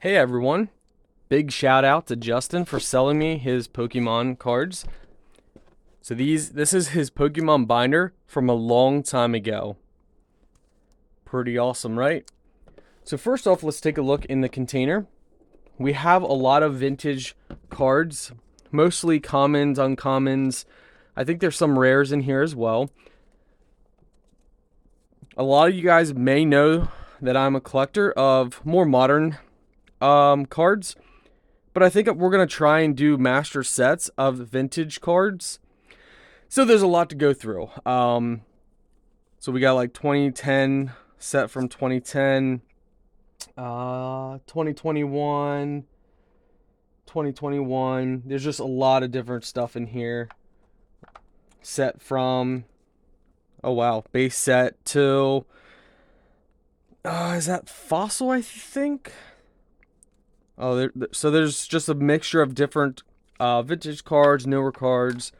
Hey everyone, big shout out to Justin for selling me his Pokemon cards. So this is his Pokemon binder from a long time ago. Pretty awesome, right? So first off, let's take a look in the container. We have a lot of vintage cards, mostly commons, uncommons. I think there's some rares in here as well. A lot of you guys may know that I'm a collector of more modern cards, but I think we're going to try and do master sets of vintage cards. So there's a lot to go through. So we got like 2010 set from 2010, 2021, 2021. There's just a lot of different stuff in here. Set from, oh wow, base set to, is that Fossil, I think? Oh, so there's just a mixture of different vintage cards, newer cards.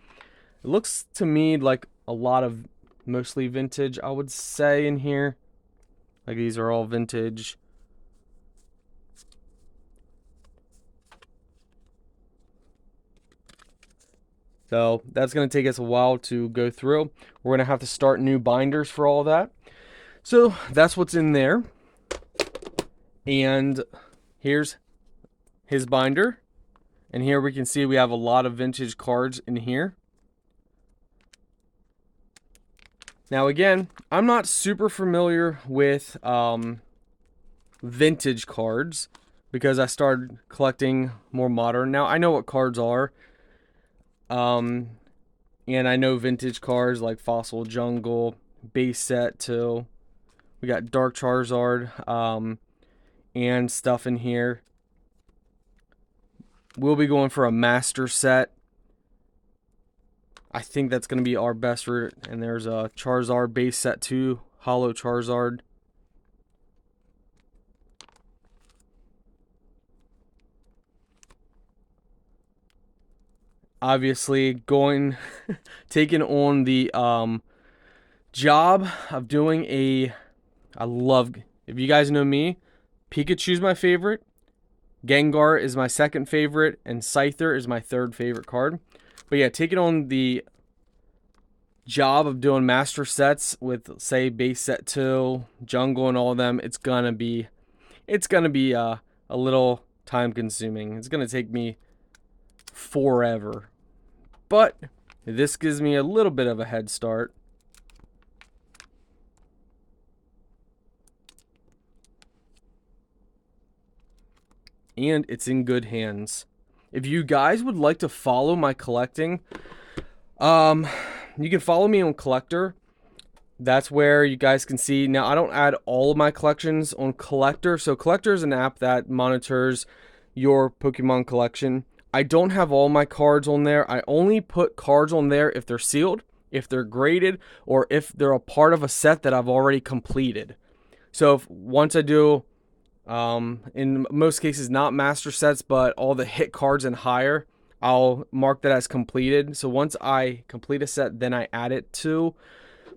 It looks to me like a lot of mostly vintage, I would say, in here. Like these are all vintage. So that's going to take us a while to go through. We're going to have to start new binders for all that. So that's what's in there. And here's his binder. And here we can see we have a lot of vintage cards in here. Now again, I'm not super familiar with vintage cards because I started collecting more modern. Now I know what cards are. And I know vintage cards like Fossil Jungle, base set too. We got Dark Charizard, and stuff in here. We'll be going for a master set. I think that's going to be our best route. And there's a Charizard base set too, Holo Charizard. Obviously taking on the job of doing if you guys know me, Pikachu's my favorite, Gengar is my second favorite, and Scyther is my third favorite card. But yeah, taking on the job of doing master sets with, say, base set 2, jungle, and all of them, it's gonna be a little time consuming. It's gonna take me forever. But this gives me a little bit of a head start. And it's in good hands. If you guys would like to follow my collecting, you can follow me on Collector. That's where you guys can see. Now, I don't add all of my collections on Collector. So Collector is an app that monitors your Pokemon collection. I don't have all my cards on there. I only put cards on there if they're sealed, if they're graded, or if they're a part of a set that I've already completed. So once I do, in most cases, not master sets, but all the hit cards and higher, I'll mark that as completed. So once I complete a set, then I add it to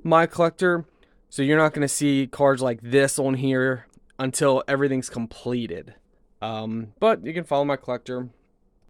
my collector. So you're not going to see cards like this on here until everything's completed. But you can follow my collector.